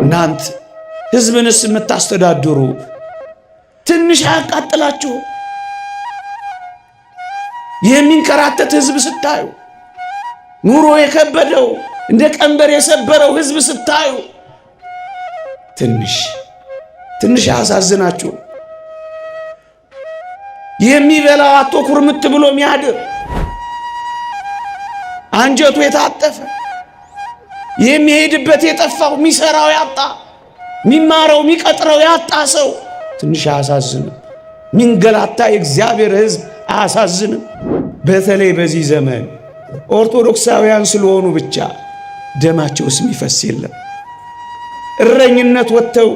እናንት ሕዝብንስ የምታስተዳድሩ ትንሽ አያቃጥላችሁ? የሚንከራተት ሕዝብ ስታዩ፣ ኑሮ የከበደው እንደ ቀንበር የሰበረው ሕዝብ ስታዩ ትንሽ አያሳዝናችሁ? የሚበላው አጥቶ ኩርምት ብሎ የሚያድር አንጀቱ የታጠፈ የሚሄድበት የጠፋው የሚሰራው ያጣ የሚማረው የሚቀጥረው ያጣ ሰው ትንሽ አያሳዝንም? ሚንገላታ የእግዚአብሔር ሕዝብ አያሳዝንም? በተለይ በዚህ ዘመን ኦርቶዶክሳውያን ስለሆኑ ብቻ ደማቸውስ የሚፈስ የለም። እረኝነት ወጥተው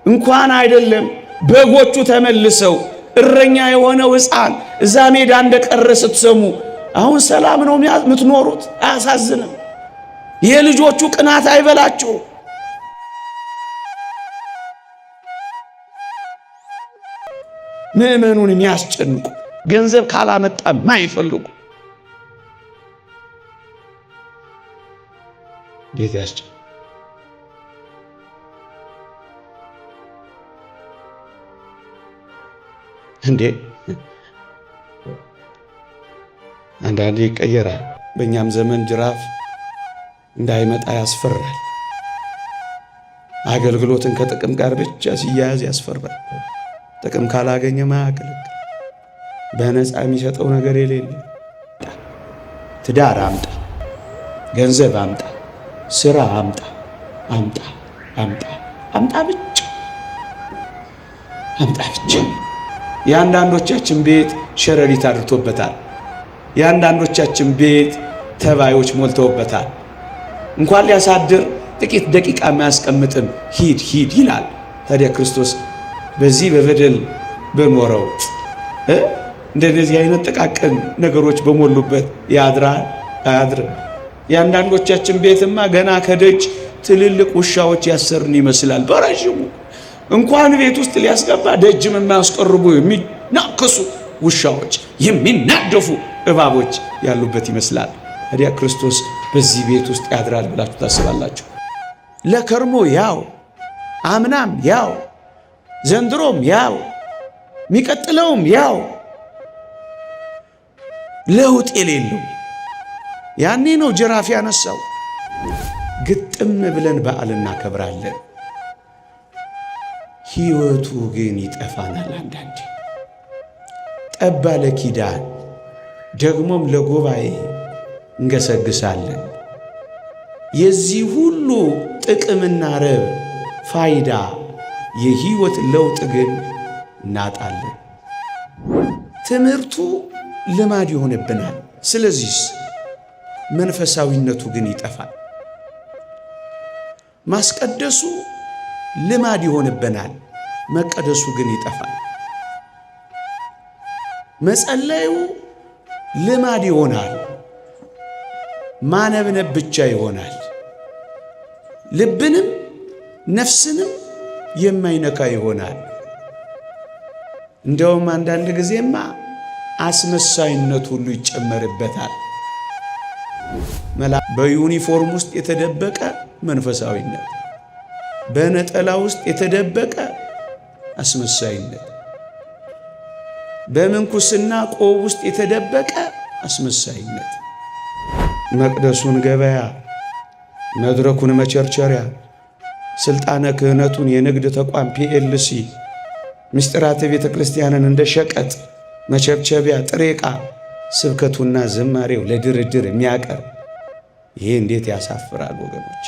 እንኳን አይደለም በጎቹ ተመልሰው እረኛ የሆነው ሕፃን እዛ ሜዳ እንደቀረ ስትሰሙ አሁን ሰላም ነው የምትኖሩት? አያሳዝንም? የልጆቹ ቅናት አይበላችሁ? ምእመኑን የሚያስጨንቁ ገንዘብ ካላመጣ ማይፈልጉ እንዴት ያስጨንቁ! እንዴ አንዳንዴ ይቀየራል። በእኛም ዘመን ጅራፍ እንዳይመጣ ያስፈራል። አገልግሎትን ከጥቅም ጋር ብቻ ሲያያዝ ያስፈራል። ጥቅም ካላገኘ ማያገለግል በነፃ የሚሰጠው ነገር የሌለ ትዳር አምጣ፣ ገንዘብ አምጣ፣ ስራ አምጣ አምጣ አምጣ አምጣ ብቻ አምጣ ብቻ። የአንዳንዶቻችን ቤት ሸረሪት አድርቶበታል። የአንዳንዶቻችን ቤት ተባዮች ሞልተውበታል። እንኳን ሊያሳድር ጥቂት ደቂቃ የሚያስቀምጥም ሂድ ሂድ ይላል። ታዲያ ክርስቶስ በዚህ በበደል በኖረው እንደዚህ አይነት ጥቃቅን ነገሮች በሞሉበት ያድራል አያድርም? የአንዳንዶቻችን ቤትማ ገና ከደጅ ትልልቅ ውሻዎች ያሰርን ይመስላል። በረዥሙ እንኳን ቤት ውስጥ ሊያስገባ ደጅም የማያስቀርቡ የሚናከሱ ውሻዎች፣ የሚናደፉ እባቦች ያሉበት ይመስላል። ታዲያ ክርስቶስ በዚህ ቤት ውስጥ ያድራል ብላችሁ ታስባላችሁ? ለከርሞ ያው፣ አምናም ያው፣ ዘንድሮም ያው፣ የሚቀጥለውም ያው፣ ለውጥ የሌለው ያኔ ነው ጅራፍ ያነሳው። ግጥም ብለን በዓል እናከብራለን። ሕይወቱ ግን ይጠፋናል። አንዳንዴ ጠባ ለኪዳን ደግሞም ለጉባኤ እንገሰግሳለን። የዚህ ሁሉ ጥቅምና ረብ ፋይዳ የሕይወት ለውጥ ግን እናጣለን። ትምህርቱ ልማድ ይሆንብናል። ስለዚህ መንፈሳዊነቱ ግን ይጠፋል። ማስቀደሱ ልማድ ይሆንብናል፣ መቀደሱ ግን ይጠፋል። መጸለዩ ልማድ ይሆናል፣ ማነብነብ ብቻ ይሆናል። ልብንም ነፍስንም የማይነካ ይሆናል። እንደውም አንዳንድ ጊዜማ አስመሳይነት ሁሉ ይጨመርበታል። በዩኒፎርም ውስጥ የተደበቀ መንፈሳዊነት፣ በነጠላ ውስጥ የተደበቀ አስመሳይነት፣ በምንኩስና ቆብ ውስጥ የተደበቀ አስመሳይነት፣ መቅደሱን ገበያ፣ መድረኩን መቸርቸሪያ፣ ስልጣነ ክህነቱን የንግድ ተቋም ፒኤልሲ፣ ምስጢራተ ቤተ ክርስቲያንን እንደ ሸቀጥ መቸብቸቢያ ጥሬ ዕቃ፣ ስብከቱና ዝማሬው ለድርድር የሚያቀርብ ይሄ እንዴት ያሳፍራል ወገኖች!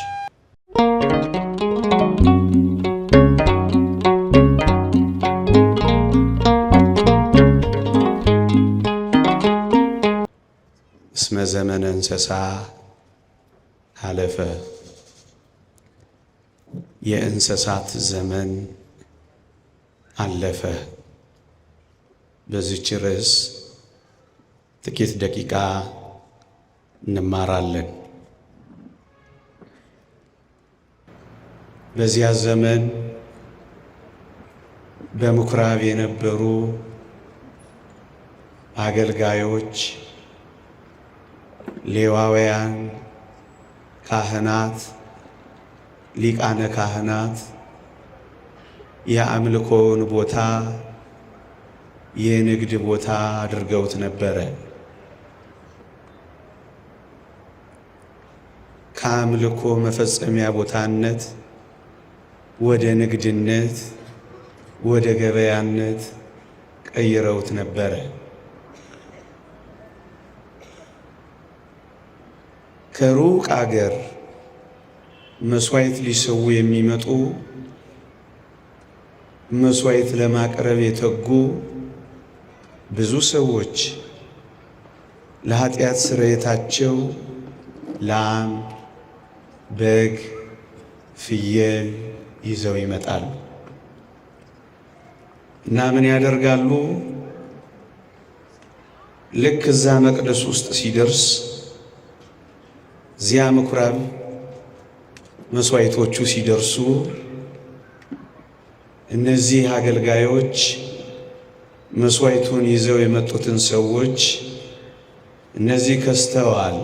እስመ ዘመነ እንስሳ አለፈ። የእንስሳት ዘመን አለፈ። በዚህች ርዕስ ጥቂት ደቂቃ እንማራለን። በዚያ ዘመን በምኩራብ የነበሩ አገልጋዮች፣ ሌዋውያን፣ ካህናት፣ ሊቃነ ካህናት የአምልኮውን ቦታ የንግድ ቦታ አድርገውት ነበረ። ከአምልኮ መፈጸሚያ ቦታነት ወደ ንግድነት፣ ወደ ገበያነት ቀይረውት ነበረ። ከሩቅ አገር መስዋዕት ሊሰዉ የሚመጡ መስዋዕት ለማቅረብ የተጉ ብዙ ሰዎች ለኃጢአት ስርየታቸው ላም፣ በግ፣ ፍየል ይዘው ይመጣሉ እና ምን ያደርጋሉ? ልክ እዛ መቅደስ ውስጥ ሲደርስ እዚያ ምኩራብ መስዋዕቶቹ ሲደርሱ እነዚህ አገልጋዮች መስዋዕቱን ይዘው የመጡትን ሰዎች እነዚህ ከስተዋል፣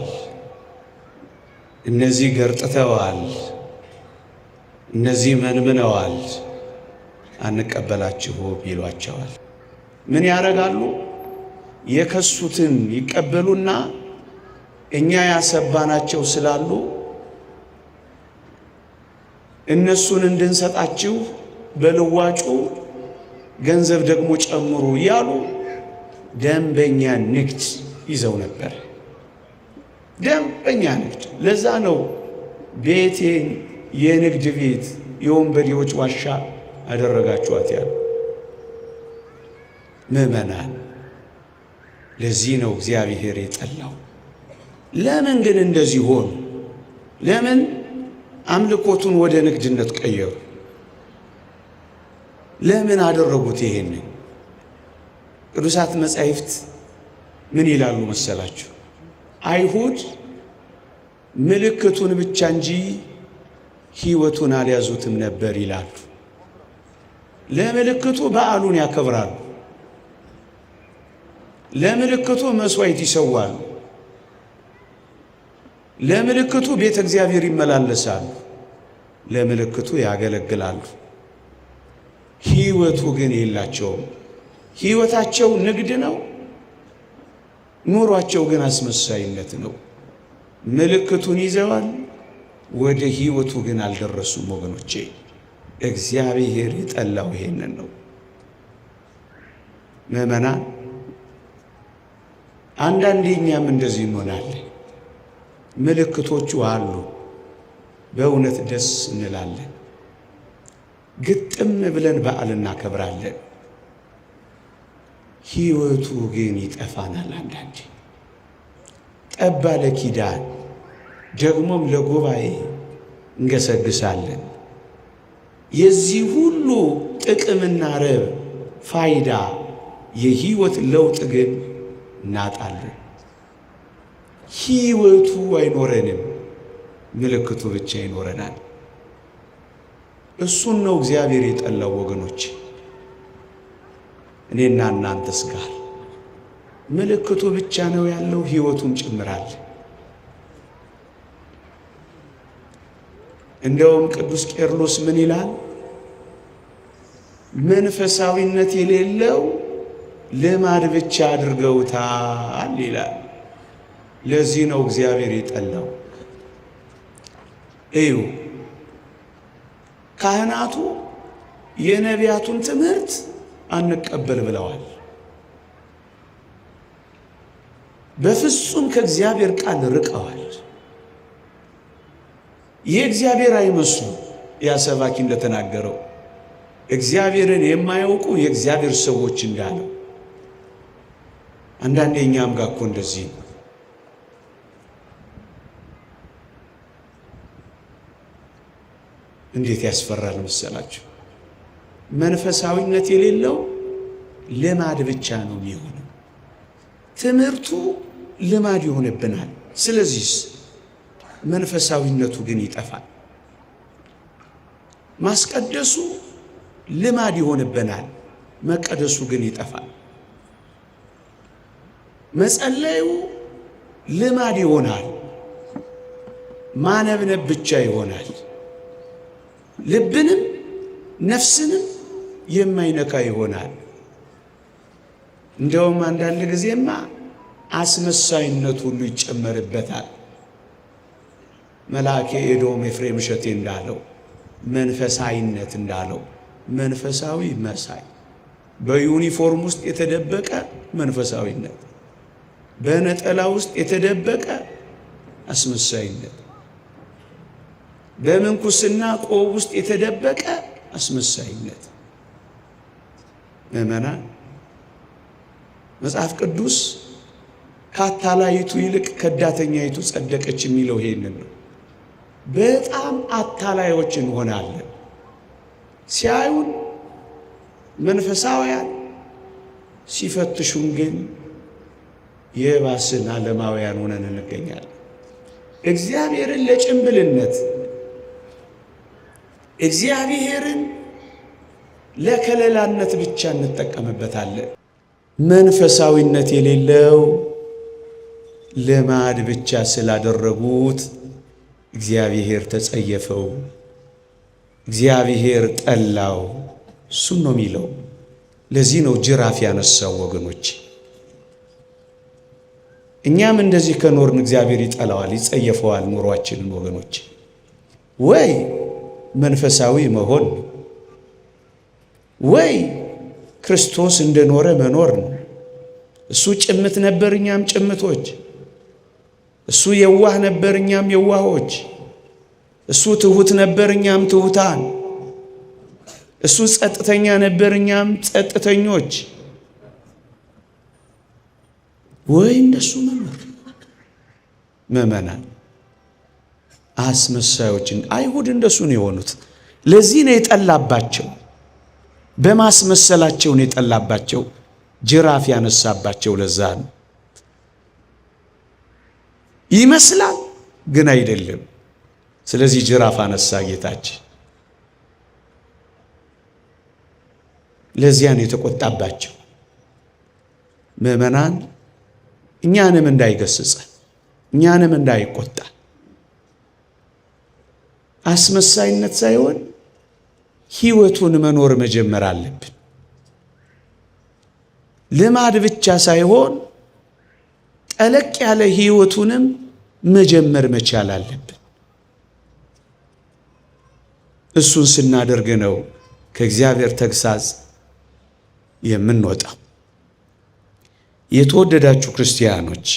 እነዚህ ገርጥተዋል፣ እነዚህ መንምነዋል፣ አንቀበላችሁም ይሏቸዋል። ምን ያደርጋሉ? የከሱትን ይቀበሉና እኛ ያሰባናቸው ስላሉ እነሱን እንድንሰጣችሁ በልዋጩ ገንዘብ ደግሞ ጨምሩ እያሉ ደንበኛ ንግድ ይዘው ነበር። ደንበኛ ንግድ። ለዛ ነው ቤቴን የንግድ ቤት የወንበዴዎች ዋሻ አደረጋችኋት ያሉ ምዕመናን። ለዚህ ነው እግዚአብሔር የጠላው። ለምን ግን እንደዚህ ሆኑ? ለምን አምልኮቱን ወደ ንግድነት ቀየሩ? ለምን አደረጉት ይሄንን? ቅዱሳት መጻሕፍት ምን ይላሉ መሰላችሁ? አይሁድ ምልክቱን ብቻ እንጂ ሕይወቱን አልያዙትም ነበር ይላሉ። ለምልክቱ በዓሉን ያከብራሉ፣ ለምልክቱ መስዋዕት ይሰዋሉ፣ ለምልክቱ ቤተ እግዚአብሔር ይመላለሳሉ፣ ለምልክቱ ያገለግላሉ። ሕይወቱ ግን የላቸውም። ሕይወታቸው ንግድ ነው፣ ኑሯቸው ግን አስመሳይነት ነው። ምልክቱን ይዘዋል፣ ወደ ሕይወቱ ግን አልደረሱም። ወገኖቼ እግዚአብሔር የጠላው ይሄንን ነው። ምዕመናን፣ አንዳንዴ እኛም እንደዚህ እንሆናለን። ምልክቶቹ አሉ፣ በእውነት ደስ እንላለን፣ ግጥም ብለን በዓል እናከብራለን። ሕይወቱ ግን ይጠፋናል። አንዳንዴ ጠባ ለኪዳን ደግሞም ለጉባኤ እንገሰግሳለን። የዚህ ሁሉ ጥቅምና ረብ ፋይዳ የሕይወት ለውጥ ግን እናጣለን። ሕይወቱ አይኖረንም፣ ምልክቱ ብቻ ይኖረናል። እሱን ነው እግዚአብሔር የጠላው ወገኖች። እኔና እናንተስ ጋር ምልክቱ ብቻ ነው ያለው፣ ሕይወቱም ጭምራል። እንደውም ቅዱስ ቄርሎስ ምን ይላል? መንፈሳዊነት የሌለው ልማድ ብቻ አድርገውታል ይላል። ለዚህ ነው እግዚአብሔር የጠላው። እዩ፣ ካህናቱ የነቢያቱን ትምህርት አንቀበል ብለዋል። በፍጹም ከእግዚአብሔር ቃል ርቀዋል። የእግዚአብሔር አይመስሉ። ያ ሰባኪ እንደተናገረው እግዚአብሔርን የማያውቁ የእግዚአብሔር ሰዎች እንዳለው። አንዳንዴ እኛም ጋር እኮ እንደዚህ ነው። እንዴት ያስፈራል መሰላችሁ! መንፈሳዊነት የሌለው ልማድ ብቻ ነው የሚሆነው። ትምህርቱ ልማድ ይሆንብናል። ስለዚህ መንፈሳዊነቱ ግን ይጠፋል። ማስቀደሱ ልማድ ይሆንብናል፣ መቀደሱ ግን ይጠፋል። መጸለዩ ልማድ ይሆናል፣ ማነብነብ ብቻ ይሆናል። ልብንም ነፍስንም የማይነካ ይሆናል። እንደውም አንዳንድ ጊዜማ አስመሳይነት ሁሉ ይጨመርበታል። መልአከ ኤዶም ኤፍሬም እሸቴ እንዳለው መንፈሳዊነት እንዳለው መንፈሳዊ መሳይ፣ በዩኒፎርም ውስጥ የተደበቀ መንፈሳዊነት፣ በነጠላ ውስጥ የተደበቀ አስመሳይነት፣ በምንኩስና ቆብ ውስጥ የተደበቀ አስመሳይነት። ምእመናን፣ መጽሐፍ ቅዱስ ከአታላይቱ ይልቅ ከዳተኛይቱ ጸደቀች የሚለው ይሄንን ነው። በጣም አታላዮች እንሆናለን። ሲያዩን መንፈሳውያን፣ ሲፈትሹን ግን የባስን ዓለማውያን ሆነን እንገኛለን። እግዚአብሔርን ለጭምብልነት፣ እግዚአብሔርን ለከለላነት ብቻ እንጠቀምበታለን። መንፈሳዊነት የሌለው ልማድ ብቻ ስላደረጉት እግዚአብሔር ተጸየፈው፣ እግዚአብሔር ጠላው። እሱን ነው የሚለው። ለዚህ ነው ጅራፍ ያነሳው ወገኖች። እኛም እንደዚህ ከኖርን እግዚአብሔር ይጠላዋል፣ ይጸየፈዋል ኑሯችንን ወገኖች። ወይ መንፈሳዊ መሆን ወይ ክርስቶስ እንደኖረ መኖር ነው። እሱ ጭምት ነበር፣ እኛም ጭምቶች። እሱ የዋህ ነበር፣ እኛም የዋሆች። እሱ ትሁት ነበር፣ እኛም ትሁታን። እሱ ጸጥተኛ ነበር፣ እኛም ጸጥተኞች። ወይ እንደሱ መኖር። ምእመናን፣ አስመሳዮችን አይሁድ እንደሱ ነው የሆኑት። ለዚህ ነው የጠላባቸው፣ በማስመሰላቸው ነው የጠላባቸው፣ ጅራፍ ያነሳባቸው። ለዛ ነው ይመስላል ግን አይደለም። ስለዚህ ጅራፍ አነሳ ጌታችን። ለዚያ ነው የተቆጣባቸው። ምእመናን፣ እኛንም እንዳይገስጸን፣ እኛንም እንዳይቆጣ፣ አስመሳይነት ሳይሆን ሕይወቱን መኖር መጀመር አለብን። ልማድ ብቻ ሳይሆን ጠለቅ ያለ ሕይወቱንም መጀመር መቻል አለብን። እሱን ስናደርግ ነው ከእግዚአብሔር ተግሳጽ የምንወጣው። የተወደዳችሁ ክርስቲያኖች፣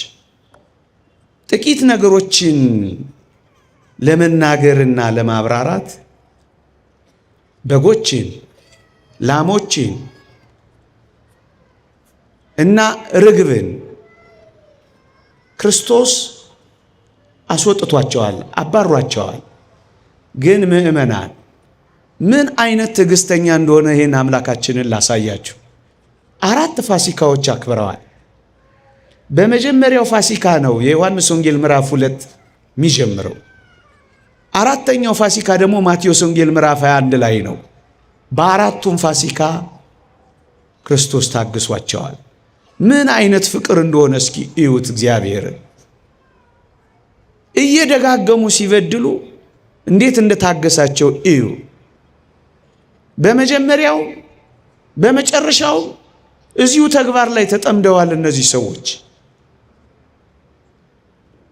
ጥቂት ነገሮችን ለመናገርና ለማብራራት በጎችን፣ ላሞችን እና ርግብን ክርስቶስ አስወጥቷቸዋል፣ አባሯቸዋል። ግን ምእመናን ምን አይነት ትዕግስተኛ እንደሆነ ይሄን አምላካችንን ላሳያችሁ። 4 ፋሲካዎች አክብረዋል። በመጀመሪያው ፋሲካ ነው የዮሐንስ ወንጌል ምዕራፍ 2 የሚጀምረው። 4ኛው ፋሲካ ደግሞ ማቴዎስ ወንጌል ምዕራፍ 21 ላይ ነው። በአራቱም ፋሲካ ክርስቶስ ታግሷቸዋል። ምን አይነት ፍቅር እንደሆነ እስኪ እዩት። እግዚአብሔርን እየደጋገሙ ሲበድሉ እንዴት እንደታገሳቸው እዩ። በመጀመሪያው በመጨረሻው እዚሁ ተግባር ላይ ተጠምደዋል እነዚህ ሰዎች።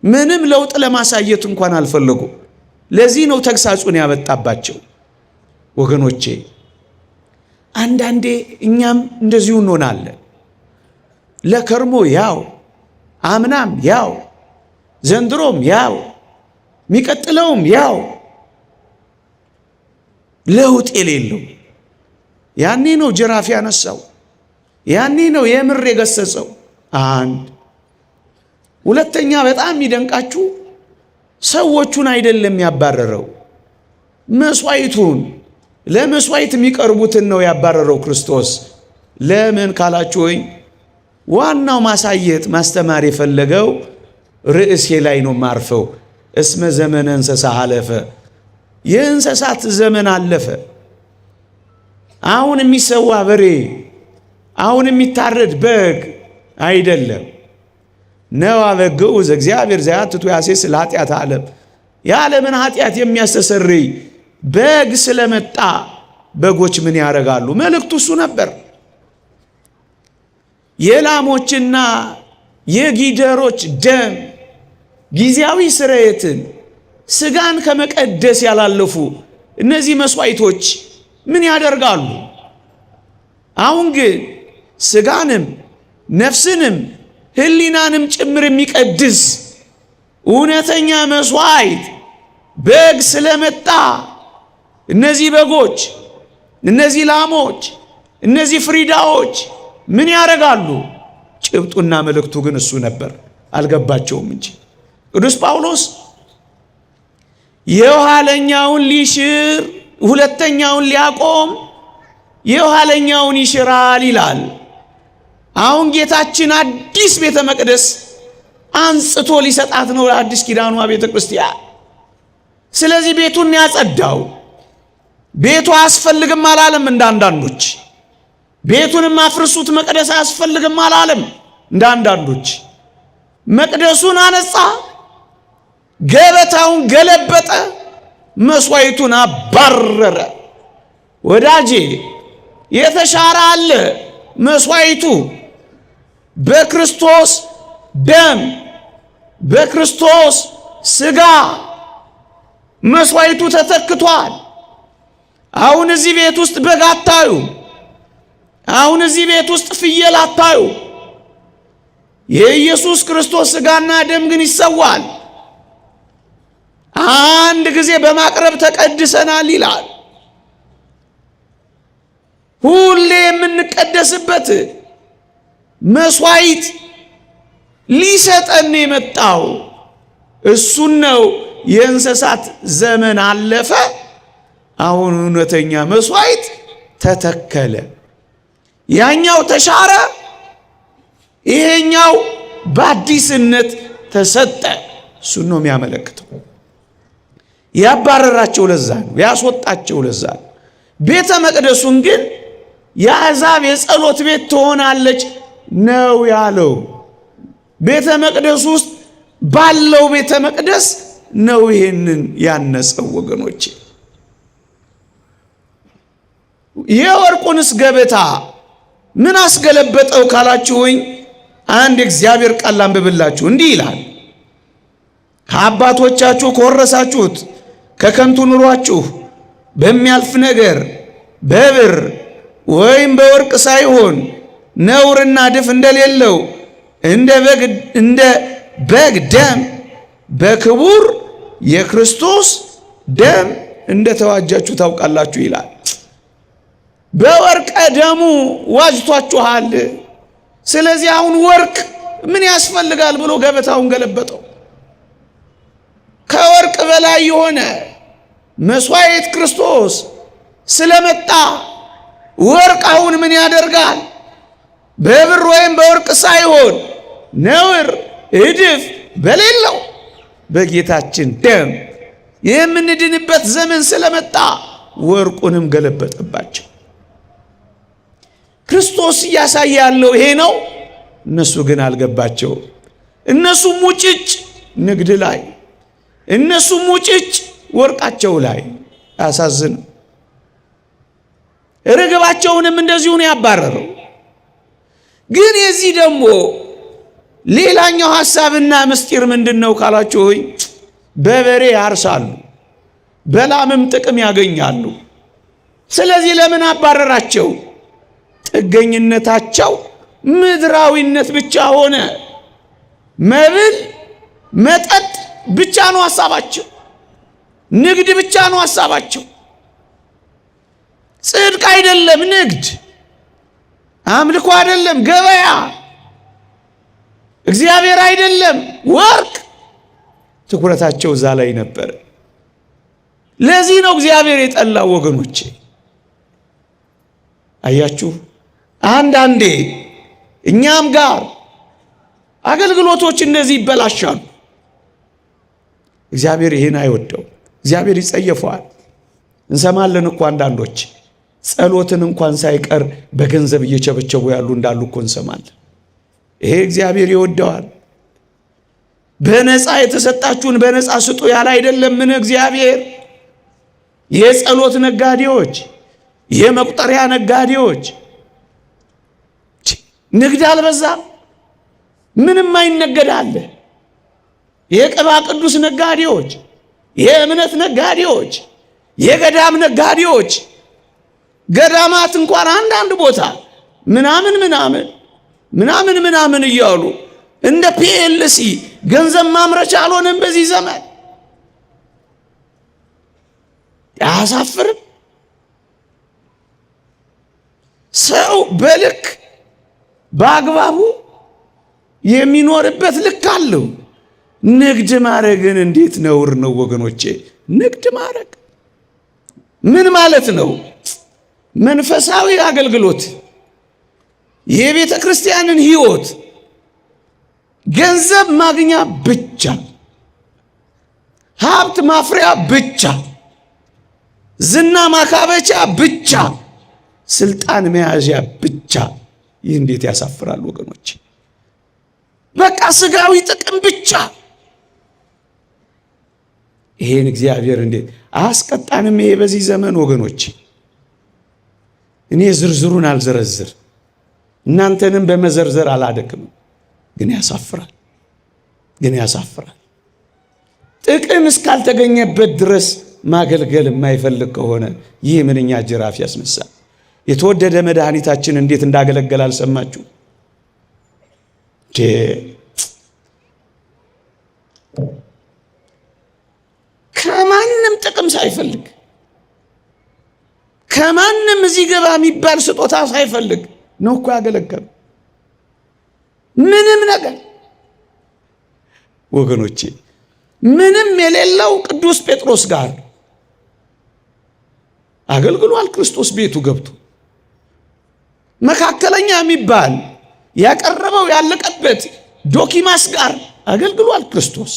ምንም ለውጥ ለማሳየት እንኳን አልፈለጉ። ለዚህ ነው ተግሳጹን ያመጣባቸው። ወገኖቼ፣ አንዳንዴ እኛም እንደዚሁ እንሆናለን። ለከርሞ ያው፣ አምናም ያው፣ ዘንድሮም ያው፣ የሚቀጥለውም ያው፣ ለውጥ የሌለው። ያኔ ነው ጅራፍ ያነሳው፣ ያኔ ነው የምር የገሰጸው። አንድ ሁለተኛ፣ በጣም የሚደንቃችሁ ሰዎቹን አይደለም ያባረረው፣ መስዋዕቱን፣ ለመስዋዕት የሚቀርቡትን ነው ያባረረው ክርስቶስ። ለምን ካላችሁኝ፣ ዋናው ማሳየት ማስተማር የፈለገው ርዕሴ ላይ ነው ማርፈው። እስመ ዘመነ እንስሳ አለፈ፣ የእንስሳት ዘመን አለፈ። አሁን የሚሰዋ በሬ፣ አሁን የሚታረድ በግ አይደለም። ነዋ በግዑ ዘእግዚአብሔር ዘያትቱ ያሴስል ኃጢአተ ዓለም፣ የዓለምን ኃጢአት የሚያስተሰርይ በግ ስለመጣ በጎች ምን ያደርጋሉ? መልእክቱ እሱ ነበር። የላሞችና የጊደሮች ደም ጊዜያዊ ስርየትን ስጋን ከመቀደስ ያላለፉ እነዚህ መስዋዕቶች ምን ያደርጋሉ? አሁን ግን ስጋንም ነፍስንም ሕሊናንም ጭምር የሚቀድስ እውነተኛ መስዋዕት በግ ስለመጣ እነዚህ በጎች፣ እነዚህ ላሞች፣ እነዚህ ፍሪዳዎች ምን ያደርጋሉ? ጭብጡና መልእክቱ ግን እሱ ነበር። አልገባቸውም እንጂ ቅዱስ ጳውሎስ የኋለኛውን ሊሽር ሁለተኛውን ሊያቆም የኋለኛውን ይሽራል ይላል። አሁን ጌታችን አዲስ ቤተ መቅደስ አንጽቶ ሊሰጣት ነው ለአዲስ ኪዳኗ ቤተ ክርስቲያን። ስለዚህ ቤቱን ያጸዳው። ቤቱ አያስፈልግም አላለም እንዳንዳንዶች። ቤቱንም አፍርሱት መቅደስ አያስፈልግም አላለም እንዳንዳንዶች። መቅደሱን አነጻ፣ ገበታውን ገለበጠ፣ መስዋዕቱን አባረረ። ወዳጄ የተሻረ አለ መስዋዕቱ በክርስቶስ ደም በክርስቶስ ሥጋ መስዋዕቱ ተተክቷል። አሁን እዚህ ቤት ውስጥ በግ አታዩ። አሁን እዚህ ቤት ውስጥ ፍየል አታዩ። የኢየሱስ ክርስቶስ ሥጋና ደም ግን ይሰዋል። አንድ ጊዜ በማቅረብ ተቀድሰናል ይላል። ሁሌ የምንቀደስበት መስዋዕት ሊሰጠን የመጣው እሱን ነው። የእንስሳት ዘመን አለፈ። አሁን እውነተኛ መስዋዕት ተተከለ። ያኛው ተሻረ፣ ይሄኛው በአዲስነት ተሰጠ። እሱን ነው የሚያመለክተው። ያባረራቸው ለዛ ነው፣ ያስወጣቸው ለዛ ነው። ቤተ መቅደሱን ግን የአሕዛብ የጸሎት ቤት ትሆናለች ነው ያለው። ቤተ መቅደሱ ውስጥ ባለው ቤተ መቅደስ ነው ይሄንን ያነጸው። ወገኖቼ የወርቁንስ ገበታ ምን አስገለበጠው ካላችሁኝ፣ አንድ እግዚአብሔር ቃል አንብብላችሁ እንዲህ ይላል። ከአባቶቻችሁ ከወረሳችሁት ከከንቱ ኑሯችሁ በሚያልፍ ነገር በብር ወይም በወርቅ ሳይሆን ነውርና ድፍ እንደሌለው እንደ በግ ደም በክቡር የክርስቶስ ደም እንደተዋጃችሁ ታውቃላችሁ ይላል። በወርቀ ደሙ ዋጅቷችኋል። ስለዚህ አሁን ወርቅ ምን ያስፈልጋል ብሎ ገበታውን ገለበጠው። ከወርቅ በላይ የሆነ መስዋዕት ክርስቶስ ስለመጣ ወርቅ አሁን ምን ያደርጋል? በብር ወይም በወርቅ ሳይሆን ነውር እድፍ በሌለው በጌታችን ደም የምንድንበት ዘመን ስለመጣ ወርቁንም ገለበጠባቸው። ክርስቶስ እያሳየ ያለው ይሄ ነው። እነሱ ግን አልገባቸው። እነሱ ሙጭጭ ንግድ ላይ፣ እነሱ ሙጭጭ ወርቃቸው ላይ። አያሳዝንም? ርግባቸውንም እንደዚሁ ነው ያባረረው። ግን የዚህ ደግሞ ሌላኛው ሐሳብና ምስጢር ምንድነው ካላችሁ ሆይ በበሬ ያርሳሉ፣ በላምም ጥቅም ያገኛሉ። ስለዚህ ለምን አባረራቸው? ጥገኝነታቸው ምድራዊነት ብቻ ሆነ። መብል መጠጥ ብቻ ነው ሐሳባቸው። ንግድ ብቻ ነው ሐሳባቸው። ጽድቅ አይደለም ንግድ፣ አምልኮ አይደለም ገበያ፣ እግዚአብሔር አይደለም ወርቅ። ትኩረታቸው እዛ ላይ ነበር። ለዚህ ነው እግዚአብሔር የጠላው ወገኖቼ። አያችሁ፣ አንዳንዴ እኛም ጋር አገልግሎቶች እንደዚህ ይበላሻሉ። እግዚአብሔር ይሄን አይወደው፣ እግዚአብሔር ይጸየፈዋል። እንሰማለን እኮ አንዳንዶች ጸሎትን እንኳን ሳይቀር በገንዘብ እየቸበቸቡ ያሉ እንዳሉ እኮ እንሰማለን። ይሄ እግዚአብሔር ይወደዋል። በነፃ የተሰጣችሁን በነፃ ስጡ ያለ አይደለም ምን እግዚአብሔር? የጸሎት ነጋዴዎች፣ የመቁጠሪያ ነጋዴዎች። ንግድ አልበዛም? ምንም አይነገድ አለ። የቅባ ቅዱስ ነጋዴዎች፣ የእምነት ነጋዴዎች፣ የገዳም ነጋዴዎች፣ ገዳማት እንኳን አንዳንድ ቦታ ምናምን እያሉ እንደ ፒኤልሲ ገንዘብ ማምረቻ አልሆነም በዚህ ዘመን። አያሳፍርም? ሰው በልክ በአግባቡ የሚኖርበት ልክ አለው። ንግድ ማድረግን እንዴት ነውር ነው ወገኖቼ! ንግድ ማድረግ ምን ማለት ነው? መንፈሳዊ አገልግሎት፣ የቤተ ክርስቲያንን ሕይወት ገንዘብ ማግኛ ብቻ፣ ሀብት ማፍሪያ ብቻ፣ ዝና ማካበቻ ብቻ፣ ስልጣን መያዣ ብቻ። ይህ እንዴት ያሳፍራል ወገኖች! በቃ ስጋዊ ጥቅም ብቻ። ይሄን እግዚአብሔር እንዴት አያስቀጣንም? ይሄ በዚህ ዘመን ወገኖች፣ እኔ ዝርዝሩን አልዘረዝር፣ እናንተንም በመዘርዘር አላደክምም። ግን ያሳፍራል። ጥቅም እስካልተገኘበት ድረስ ማገልገል የማይፈልግ ከሆነ ይህ ምንኛ ጅራፍ ያስነሳል። የተወደደ መድኃኒታችን እንዴት እንዳገለገል አልሰማችሁ? ከማንም ጥቅም ሳይፈልግ፣ ከማንም እዚህ ገባ የሚባል ስጦታ ሳይፈልግ ነው እኮ ያገለገሉ። ምንም ነገር ወገኖቼ፣ ምንም የሌለው ቅዱስ ጴጥሮስ ጋር አገልግሏል። ክርስቶስ ቤቱ ገብቶ መካከለኛ የሚባል ያቀረበው ያለቀበት ዶኪማስ ጋር አገልግሏል። ክርስቶስ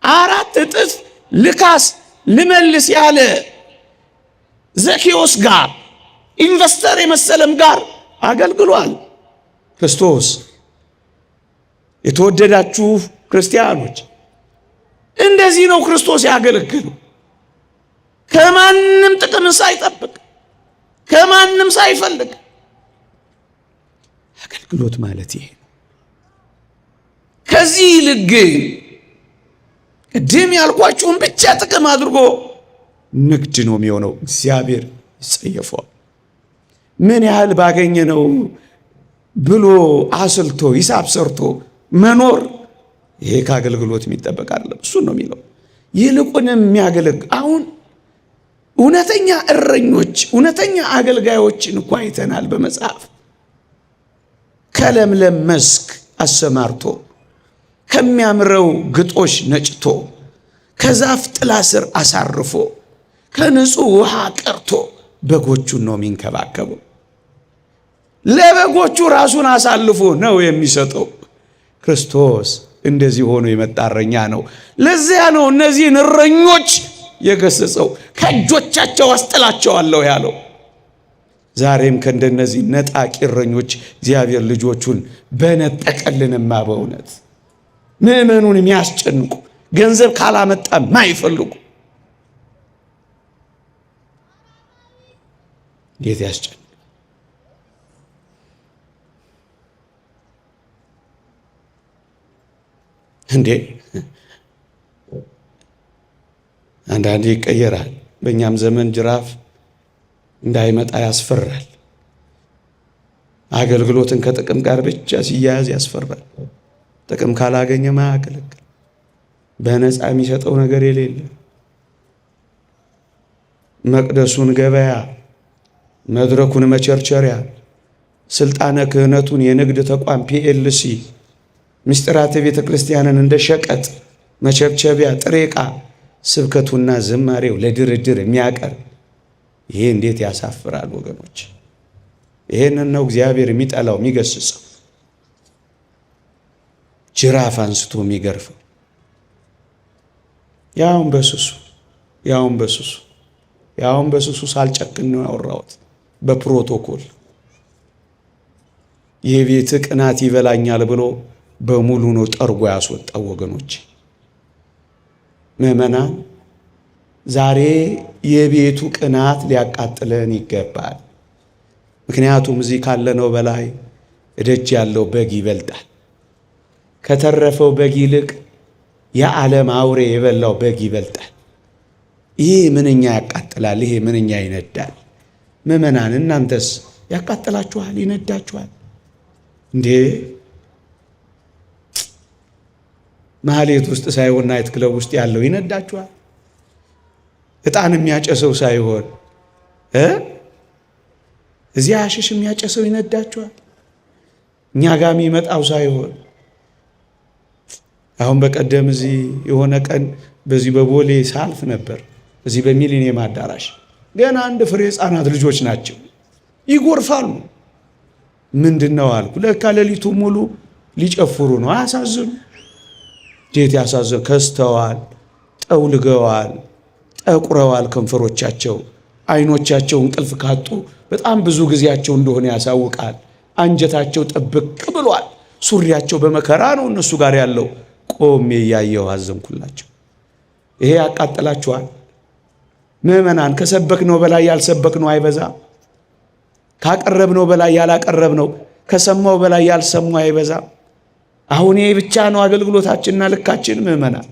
4 እጥፍ ልካስ ልመልስ ያለ ዘኬዎስ ጋር፣ ኢንቨስተር የመሰለም ጋር አገልግሏል ክርስቶስ። የተወደዳችሁ ክርስቲያኖች፣ እንደዚህ ነው ክርስቶስ ያገለግሉ። ከማንም ጥቅም ሳይጠብቅ፣ ከማንም ሳይፈልግ አገልግሎት ማለት ይሄ ነው። ከዚህ ይልቅ ግን ቅድም ያልኳችሁን ብቻ ጥቅም አድርጎ ንግድ ነው የሚሆነው። እግዚአብሔር ይጸየፈዋል። ምን ያህል ባገኘ ነው ብሎ አስልቶ ሂሳብ ሰርቶ መኖር፣ ይሄ ከአገልግሎት የሚጠበቅ አይደለም። እሱን ነው የሚለው። ይልቁንም የሚያገለግል አሁን እውነተኛ እረኞች፣ እውነተኛ አገልጋዮችን እኮ አይተናል በመጽሐፍ። ከለምለም መስክ አሰማርቶ፣ ከሚያምረው ግጦሽ ነጭቶ፣ ከዛፍ ጥላ ስር አሳርፎ፣ ከንጹህ ውሃ ቀርቶ በጎቹን ነው የሚንከባከበው። ለበጎቹ ራሱን አሳልፎ ነው የሚሰጠው። ክርስቶስ እንደዚህ ሆኖ የመጣ እረኛ ነው። ለዚያ ነው እነዚህን እረኞች የገሰጸው። ከእጆቻቸው አስጥላቸዋለሁ ያለው። ዛሬም ከእንደነዚህ ነጣቂ እረኞች እግዚአብሔር ልጆቹን በነጠቀልንማ። በእውነት ምዕመኑን የሚያስጨንቁ ገንዘብ ካላመጣ ማይፈልጉ እንዴት ያስጨንቅ! እንዴ አንዳንዴ ይቀየራል። በእኛም ዘመን ጅራፍ እንዳይመጣ ያስፈራል። አገልግሎትን ከጥቅም ጋር ብቻ ሲያያዝ ያስፈራል። ጥቅም ካላገኘ ማያገለግል፣ በነፃ የሚሰጠው ነገር የሌለ፣ መቅደሱን ገበያ፣ መድረኩን መቸርቸሪያ፣ ስልጣነ ክህነቱን የንግድ ተቋም ፒኤልሲ፣ ምስጢራተ ቤተ ክርስቲያንን እንደ ሸቀጥ መቸብቸቢያ፣ ጥሬ ዕቃ፣ ስብከቱና ዝማሬው ለድርድር የሚያቀርብ፣ ይሄ እንዴት ያሳፍራል ወገኖች! ይሄንን ነው እግዚአብሔር የሚጠላው የሚገስጸው። ጅራፍ አንስቶ የሚገርፈው ያውን በሱሱ ሳልጨክን ነው ያወራሁት። በፕሮቶኮል የቤት ቅናት ይበላኛል ብሎ በሙሉ ነው ጠርጎ ያስወጣው ወገኖች። ምዕመናን ዛሬ የቤቱ ቅናት ሊያቃጥለን ይገባል። ምክንያቱም እዚህ ካለነው በላይ እደጅ ያለው በግ ይበልጣል። ከተረፈው በግ ይልቅ የዓለም አውሬ የበላው በግ ይበልጣል። ይሄ ምንኛ ያቃጥላል! ይሄ ምንኛ ይነዳል! ምእመናን እናንተስ ያቃጥላችኋል? ይነዳችኋል እንዴ? ማህሌት ውስጥ ሳይሆን ናይት ክለብ ውስጥ ያለው ይነዳችኋል? ዕጣን የሚያጨሰው ሳይሆን እዚያ አሽሽ የሚያጨሰው ይነዳችኋል? እኛ ጋር የሚመጣው ሳይሆን አሁን በቀደም እዚህ የሆነ ቀን በዚህ በቦሌ ሳልፍ ነበር። እዚህ በሚሊኒየም አዳራሽ ገና አንድ ፍሬ ሕፃናት ልጆች ናቸው፣ ይጎርፋሉ። ምንድነው አልኩ። ለካ ሌሊቱ ሙሉ ሊጨፍሩ ነው። አያሳዝኑ? ጄት ያሳዝኑ። ከስተዋል፣ ጠውልገዋል፣ ጠቁረዋል። ከንፈሮቻቸው፣ አይኖቻቸው እንቅልፍ ካጡ በጣም ብዙ ጊዜያቸው እንደሆነ ያሳውቃል። አንጀታቸው ጥብቅ ብሏል። ሱሪያቸው በመከራ ነው እነሱ ጋር ያለው። ቆሜ እያየሁ አዘንኩላቸው። ይሄ ያቃጥላችኋል? ምእመናን ከሰበክነው በላይ ያልሰበክነው አይበዛም? ካቀረብነው በላይ ያላቀረብነው፣ ከሰማው በላይ ያልሰማው አይበዛም? አሁን ይሄ ብቻ ነው አገልግሎታችንና ልካችን? ምእመናን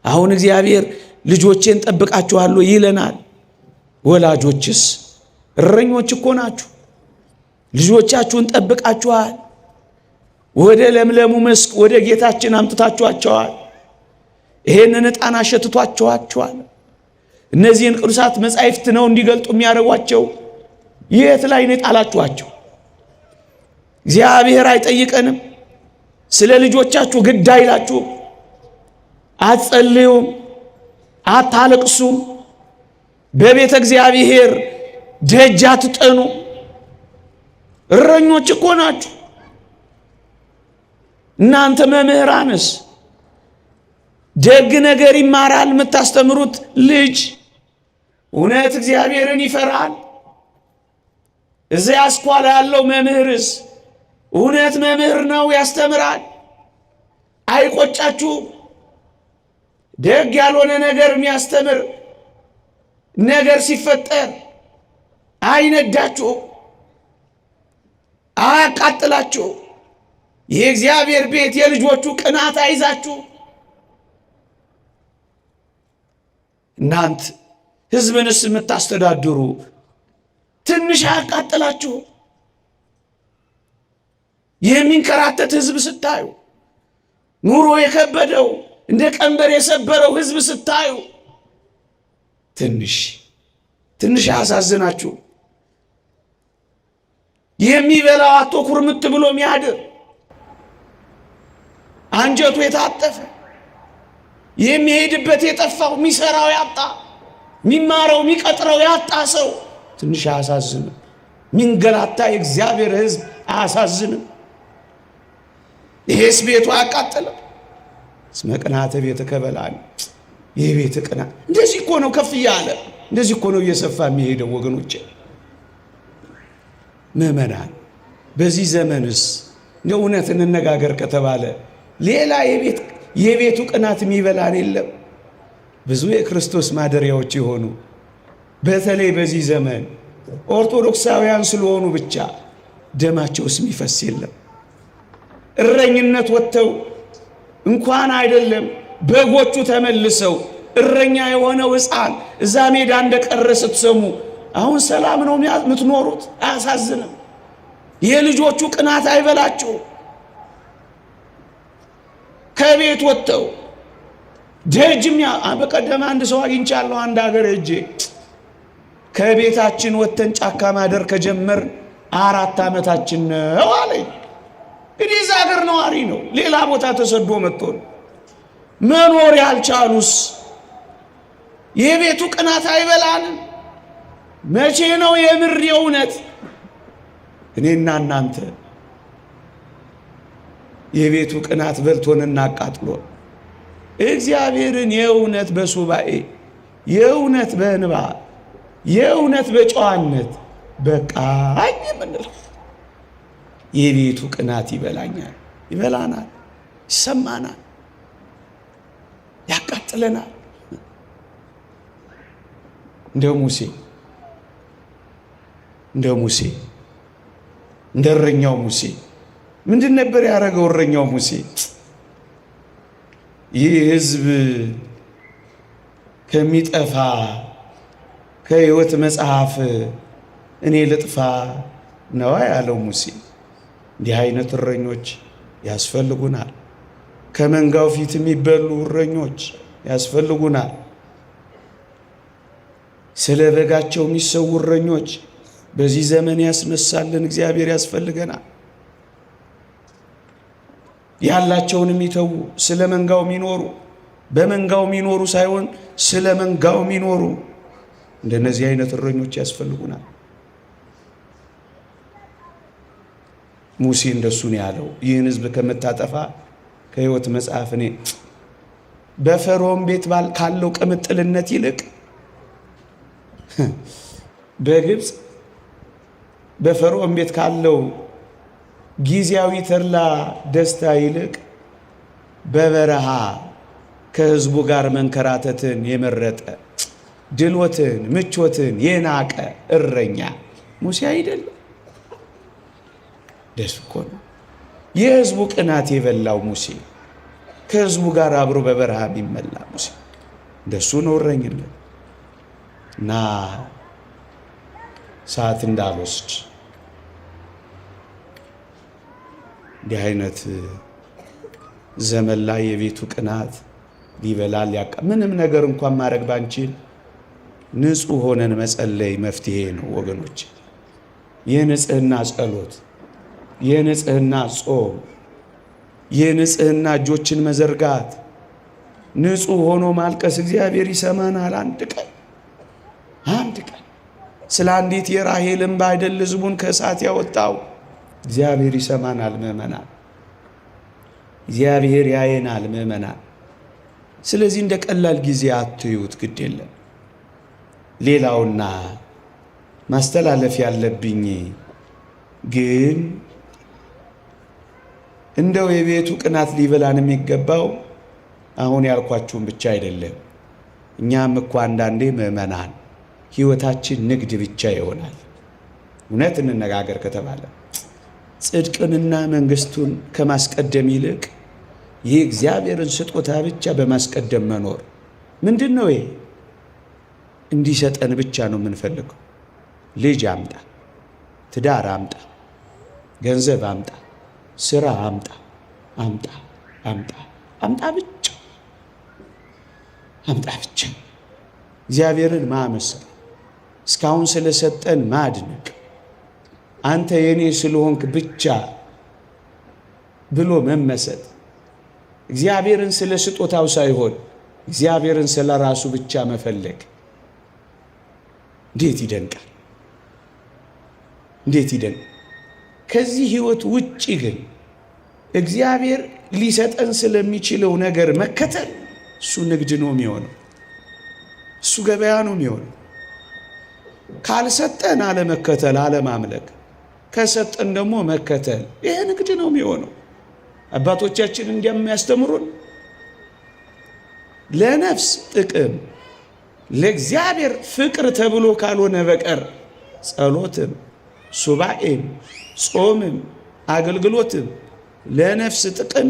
አሁን እግዚአብሔር ልጆቼን ጠብቃችኋለሁ ይለናል። ወላጆችስ እረኞች እኮ ናችሁ። ልጆቻችሁን ጠብቃችኋል። ወደ ለምለሙ መስክ ወደ ጌታችን አምጥታችኋቸዋል። ይሄንን ዕጣን አሸትቷቸዋል። እነዚህን ቅዱሳት መጻሕፍት ነው እንዲገልጡ የሚያደርጓቸው። የት ላይ ነው የጣላችኋቸው? እግዚአብሔር አይጠይቀንም? ስለ ልጆቻችሁ ግድ አይላችሁም? አትጸልዩም? አታለቅሱም? በቤተ እግዚአብሔር ደጅ አትጠኑ? እረኞች እኮ ናችሁ። እናንተ መምህራንስ ደግ ነገር ይማራል የምታስተምሩት ልጅ? እውነት እግዚአብሔርን ይፈራል? እዚያ አስኳላ ያለው መምህርስ እውነት መምህር ነው ያስተምራል? አይቆጫችሁም? ደግ ያልሆነ ነገር የሚያስተምር ነገር ሲፈጠር አይነዳችሁም? አያቃጥላችሁ? የእግዚአብሔር ቤት የልጆቹ ቅናት አይዛችሁ? እናንት ሕዝብንስ የምታስተዳድሩ ትንሽ አያቃጥላችሁ? የሚንከራተት ሕዝብ ስታዩ፣ ኑሮ የከበደው እንደ ቀንበር የሰበረው ሕዝብ ስታዩ ትንሽ አያሳዝናችሁ? የሚበላው አቶ ኩርምት ብሎ የሚያድር አንጀቱ የታጠፈ የሚሄድበት የጠፋው የሚሰራው ያጣ የሚማረው የሚቀጥረው ያጣ ሰው ትንሽ አያሳዝንም? ሚንገላታ የእግዚአብሔር ሕዝብ አያሳዝንም? ይሄስ ቤቱ አያቃጥልም? እስመ ቅንዓተ ቤትከ በልዓኒ። ይህ ቤት ቅናት እንደዚህ እኮ ነው ከፍ እያለ እንደዚህ እኮ ነው እየሰፋ የሚሄደው ወገኖቼ። ምእመናን በዚህ ዘመንስ እንደ እውነት እንነጋገር ከተባለ ሌላ የቤቱ ቅናት የሚበላን የለም። ብዙ የክርስቶስ ማደሪያዎች የሆኑ በተለይ በዚህ ዘመን ኦርቶዶክሳውያን ስለሆኑ ብቻ ደማቸውስ የሚፈስ የለም። እረኝነት ወጥተው እንኳን አይደለም በጎቹ ተመልሰው እረኛ የሆነው ሕፃን እዛ ሜዳ እንደቀረ ስትሰሙ አሁን ሰላም ነው የምትኖሩት? አያሳዝንም? የልጆቹ ቅናት አይበላችሁ? ከቤት ወጥተው ደጅም በቀደም አንድ ሰው አግኝቻለሁ። አንድ ሀገር ሄጄ ከቤታችን ወጥተን ጫካ ማደር ከጀመር 4 ዓመታችን ነው አለኝ። እንግዲህ እዛ ሀገር ነዋሪ ነው፣ ሌላ ቦታ ተሰዶ መጥቶ መኖር ያልቻሉስ የቤቱ ቅናት አይበላንም? መቼ ነው የምር የእውነት እኔና እናንተ የቤቱ ቅናት በልቶንና አቃጥሎ እግዚአብሔርን የእውነት በሱባኤ የእውነት በእንባ የእውነት በጨዋነት በቃኝ የምንለው? የቤቱ ቅናት ይበላኛል፣ ይበላናል፣ ይሰማናል፣ ያቃጥለናል። እንደ ሙሴ እንደ እረኛው ሙሴ ምንድን ነበር ያደረገው? እረኛው ሙሴ ይህ ሕዝብ ከሚጠፋ ከሕይወት መጽሐፍ እኔ ልጥፋ ነው ያለው ሙሴ። እንዲህ አይነት እረኞች ያስፈልጉናል። ከመንጋው ፊት የሚበሉ እረኞች ያስፈልጉናል። ስለ በጋቸው የሚሰዉ እረኞች በዚህ ዘመን ያስነሳልን እግዚአብሔር ያስፈልገናል። ያላቸውን የሚተዉ ስለ መንጋው የሚኖሩ በመንጋው የሚኖሩ ሳይሆን ስለ መንጋው የሚኖሩ እንደነዚህ አይነት እረኞች ያስፈልጉናል። ሙሴ እንደሱ ነው ያለው። ይህን ሕዝብ ከምታጠፋ ከሕይወት መጽሐፍ እኔ በፈርዖን ቤት ካለው ቅምጥልነት ይልቅ በግብፅ በፈርዖን ቤት ካለው ጊዜያዊ ተድላ ደስታ ይልቅ በበረሃ ከሕዝቡ ጋር መንከራተትን የመረጠ ድሎትን ምቾትን የናቀ እረኛ ሙሴ አይደለም? ደስ እኮ ነው። የሕዝቡ ቅናት የበላው ሙሴ፣ ከሕዝቡ ጋር አብሮ በበረሃ የሚመላ ሙሴ እንደሱ ነው እረኝነት። እና ሰዓት እንዳልወስድ እንዲህ አይነት ዘመን ላይ የቤቱ ቅናት ሊበላል ምንም ነገር እንኳን ማድረግ ባንችል ንጹሕ ሆነን መጸለይ መፍትሄ ነው ወገኖች። የንጽህና ጸሎት፣ የንጽህና ጾም፣ የንጽህና እጆችን መዘርጋት፣ ንጹሕ ሆኖ ማልቀስ እግዚአብሔር ይሰማናል። አንድ ቀን ስለ አንዲት የራሔል እንባ አይደል ሕዝቡን ከእሳት ያወጣው? እግዚአብሔር ይሰማናል ምእመናን፣ እግዚአብሔር ያየናል ምእመናን። ስለዚህ እንደ ቀላል ጊዜ አትዩት፣ ግድ የለም። ሌላውና ማስተላለፍ ያለብኝ ግን እንደው የቤቱ ቅናት ሊበላን የሚገባው አሁን ያልኳችሁን ብቻ አይደለም። እኛም እኮ አንዳንዴ ምእመናን ሕይወታችን ንግድ ብቻ ይሆናል። እውነት እንነጋገር ከተባለ ጽድቅንና መንግሥቱን ከማስቀደም ይልቅ ይህ እግዚአብሔርን ስጦታ ብቻ በማስቀደም መኖር ምንድን ነው? ይሄ እንዲሰጠን ብቻ ነው የምንፈልገው። ልጅ አምጣ፣ ትዳር አምጣ፣ ገንዘብ አምጣ፣ ስራ አምጣ ብቻ እግዚአብሔርን ማመስገን፣ እስካሁን ስለሰጠን ማድነቅ፣ አንተ የኔ ስለሆንክ ብቻ ብሎ መመሰጥ፣ እግዚአብሔርን ስለ ስጦታው ሳይሆን እግዚአብሔርን ስለ ራሱ ብቻ መፈለግ እንዴት ይደንቃል! እንዴት ይደንቃል! ከዚህ ሕይወት ውጪ ግን እግዚአብሔር ሊሰጠን ስለሚችለው ነገር መከተል እሱ ንግድ ነው የሚሆነው፣ እሱ ገበያ ነው የሚሆነው። ካልሰጠን አለመከተል፣ አለማምለክ፣ ከሰጠን ደግሞ መከተል፣ ይሄ ንግድ ነው የሚሆነው። አባቶቻችን እንደሚያስተምሩን ለነፍስ ጥቅም ለእግዚአብሔር ፍቅር ተብሎ ካልሆነ በቀር ጸሎትም ሱባኤም ጾምም አገልግሎትም ለነፍስ ጥቅም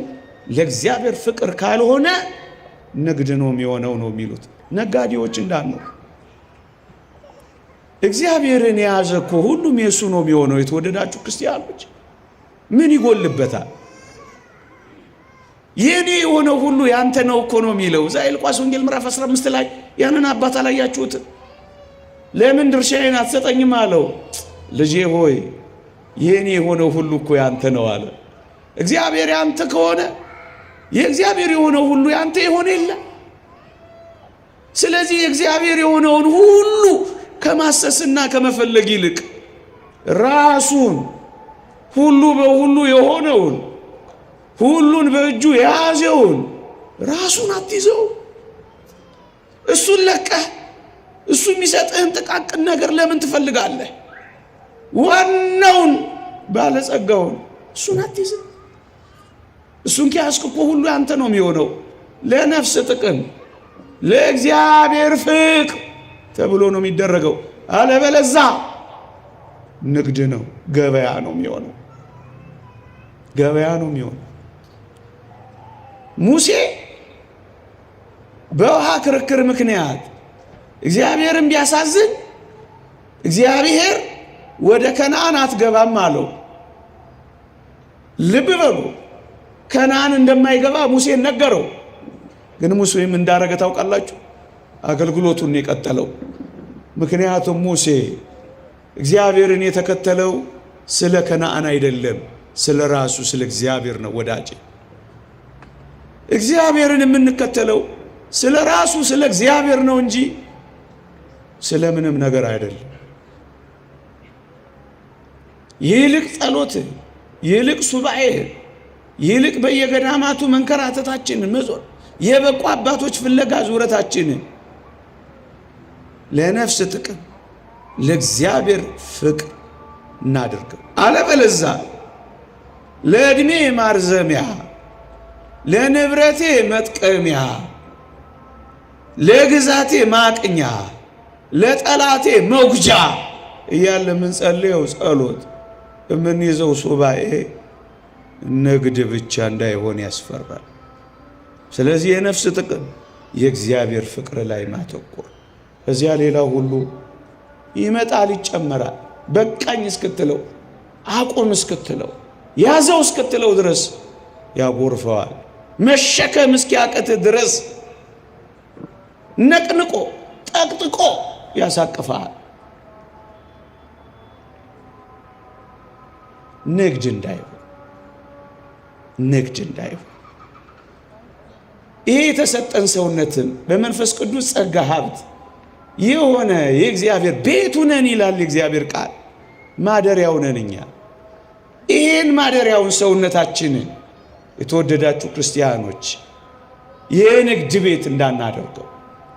ለእግዚአብሔር ፍቅር ካልሆነ ንግድ ነው የሚሆነው ነው የሚሉት ነጋዴዎች እንዳልነው። እግዚአብሔርን የያዘ እኮ ሁሉም የእሱ ነው የሚሆነው። የተወደዳችሁ ክርስቲያኖች ምን ይጎልበታል? የኔ የሆነው ሁሉ ያንተ ነው እኮ ነው የሚለው። እዛ ሉቃስ ወንጌል ምዕራፍ 15 ላይ ያንን አባት አላያችሁት? ለምን ድርሻዬን አትሰጠኝም አለው። ልጄ ሆይ የኔ የሆነው ሁሉ እኮ ያንተ ነው አለ። እግዚአብሔር ያንተ ከሆነ የእግዚአብሔር የሆነው ሁሉ ያንተ የሆነ የለ። ስለዚህ የእግዚአብሔር የሆነውን ሁሉ ከማሰስና ከመፈለግ ይልቅ ራሱን ሁሉ በሁሉ የሆነውን ሁሉን በእጁ የያዘውን ራሱን አትይዘው። እሱን ለቀህ እሱ የሚሰጥህን ጥቃቅን ነገር ለምን ትፈልጋለህ? ዋናውን ባለጸጋውን እሱን አትይዘው። እሱን ከያዝክ እኮ ሁሉ ያንተ ነው የሚሆነው። ለነፍስ ጥቅም፣ ለእግዚአብሔር ፍቅር ተብሎ ነው የሚደረገው። አለበለዛ ንግድ ነው፣ ገበያ ነው የሚሆነው። ገበያ ነው የሚሆነው። ሙሴ በውሃ ክርክር ምክንያት እግዚአብሔርን ቢያሳዝን እግዚአብሔር ወደ ከነዓን አትገባም አለው። ልብ በሉ፣ ከነዓን እንደማይገባ ሙሴን ነገረው። ግን ሙሴም እንዳረገ ታውቃላችሁ? አገልግሎቱን የቀጠለው። ምክንያቱም ሙሴ እግዚአብሔርን የተከተለው ስለ ከነዓን አይደለም፣ ስለ ራሱ ስለ እግዚአብሔር ነው። ወዳጄ እግዚአብሔርን የምንከተለው ስለ ራሱ ስለ እግዚአብሔር ነው እንጂ ስለ ምንም ነገር አይደለም። ይልቅ ጸሎት፣ ይልቅ ሱባኤ፣ ይልቅ በየገዳማቱ መንከራተታችንን መዞር፣ የበቁ አባቶች ፍለጋ ዙረታችንን ለነፍስ ጥቅም ለእግዚአብሔር ፍቅር እናድርገው። አለበለዛ ለዕድሜ ማርዘሚያ፣ ለንብረቴ መጥቀሚያ፣ ለግዛቴ ማቅኛ፣ ለጠላቴ መጉጃ እያለ የምንጸልየው ጸሎት የምንይዘው ሱባኤ ንግድ ብቻ እንዳይሆን ያስፈራል። ስለዚህ የነፍስ ጥቅም የእግዚአብሔር ፍቅር ላይ ማተኮር፣ ከዚያ ሌላው ሁሉ ይመጣል ይጨመራል። በቃኝ እስክትለው፣ አቁም እስክትለው፣ ያዘው እስክትለው ድረስ ያጎርፈዋል። መሸከም እስኪያቅት ድረስ ነቅንቆ ጠቅጥቆ ያሳቅፋል። ንግድ እንዳይሆን ይሄ የተሰጠን ሰውነትን በመንፈስ ቅዱስ ጸጋ ሀብት የሆነ የእግዚአብሔር ቤቱ ነን ይላል የእግዚአብሔር ቃል። ማደሪያው ነን እኛ። ይህን ማደሪያውን ሰውነታችንን የተወደዳችሁ ክርስቲያኖች የንግድ ቤት እንዳናደርገው፣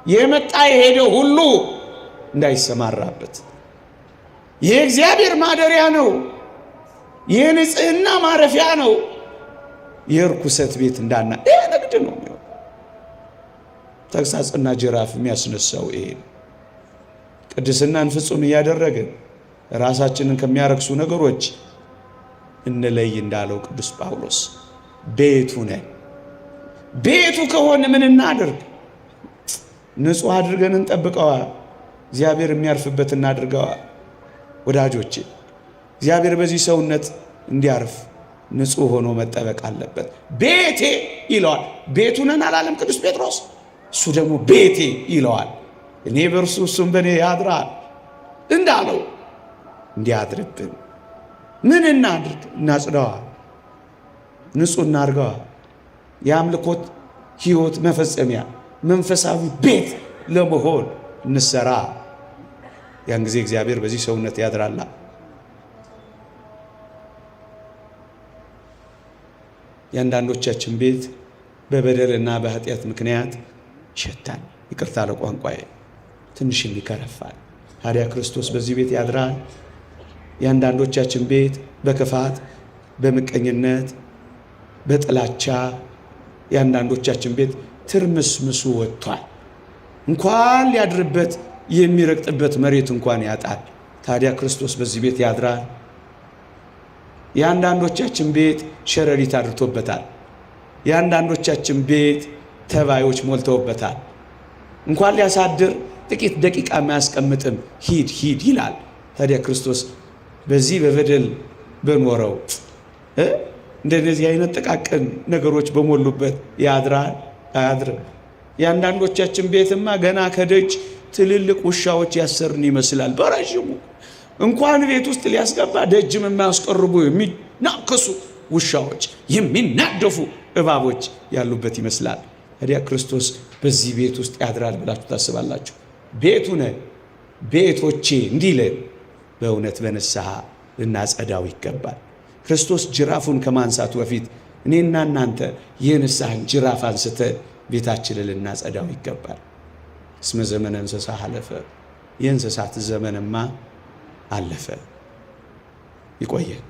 የመጣ የሄደው ሁሉ እንዳይሰማራበት። የእግዚአብሔር ማደሪያ ነው፣ የንጽህና ማረፊያ ነው። የርኩሰት ቤት እንዳና ይህ ንግድ ነው የሚሆነው። ተግሳጽና ጅራፍ የሚያስነሳው ይሄ ነው። ቅድስናን ፍጹም እያደረግን ራሳችንን ከሚያረክሱ ነገሮች እንለይ እንዳለው ቅዱስ ጳውሎስ ቤቱ ነን። ቤቱ ከሆነ ምን እናድርግ? ንጹሕ አድርገን እንጠብቀዋል። እግዚአብሔር የሚያርፍበት እናድርገዋል። ወዳጆቼ እግዚአብሔር በዚህ ሰውነት እንዲያርፍ ንጹሕ ሆኖ መጠበቅ አለበት። ቤቴ ይለዋል። ቤቱ ነን አላለም ቅዱስ ጴጥሮስ? እሱ ደግሞ ቤቴ ይለዋል። እኔ በእርሱ እሱም በእኔ ያድራል እንዳለው እንዲያድርብን ምን እናድርግ? እናጽዳዋል፣ ንጹሕ እናድርገዋል። የአምልኮት ሕይወት መፈጸሚያ መንፈሳዊ ቤት ለመሆን እንሰራ። ያን ጊዜ እግዚአብሔር በዚህ ሰውነት ያድራላ። የአንዳንዶቻችን ቤት በበደልና በኃጢአት ምክንያት ይሸታል። ይቅርታ ለቋንቋዬ ትንሽም ይከረፋል። ታዲያ ክርስቶስ በዚህ ቤት ያድራል። የአንዳንዶቻችን ቤት በክፋት፣ በምቀኝነት፣ በጥላቻ የአንዳንዶቻችን ቤት ትርምስምሱ ወጥቷል። እንኳን ሊያድርበት የሚረግጥበት መሬት እንኳን ያጣል። ታዲያ ክርስቶስ በዚህ ቤት ያድራል። የአንዳንዶቻችን ቤት ሸረሪት አድርቶበታል። የአንዳንዶቻችን ቤት ተባዮች ሞልተውበታል። እንኳን ሊያሳድር ጥቂት ደቂቃ የማያስቀምጥም ሂድ ሂድ ይላል። ታዲያ ክርስቶስ በዚህ በበደል በኖረው እንደዚህ አይነት ጥቃቅን ነገሮች በሞሉበት ያድራል? አያድርም። የአንዳንዶቻችን ቤትማ ገና ከደጅ ትልልቅ ውሻዎች ያሰርን ይመስላል። በረዥሙ እንኳን ቤት ውስጥ ሊያስገባ ደጅም የማያስቀርቡ የሚናከሱ ውሻዎች፣ የሚናደፉ እባቦች ያሉበት ይመስላል። ታዲያ ክርስቶስ በዚህ ቤት ውስጥ ያድራል ብላችሁ ታስባላችሁ? ቤቱ ነን፣ ቤቶቼ እንዲለን በእውነት በንስሐ ልናጸዳው ይገባል። ክርስቶስ ጅራፉን ከማንሳቱ በፊት እኔና እናንተ የንስሐን ጅራፍ አንስተን ቤታችንን ልናጸዳው ይገባል። እስመ ዘመነ እንስሳ አለፈ፣ የእንስሳት ዘመንማ አለፈ። ይቆየን።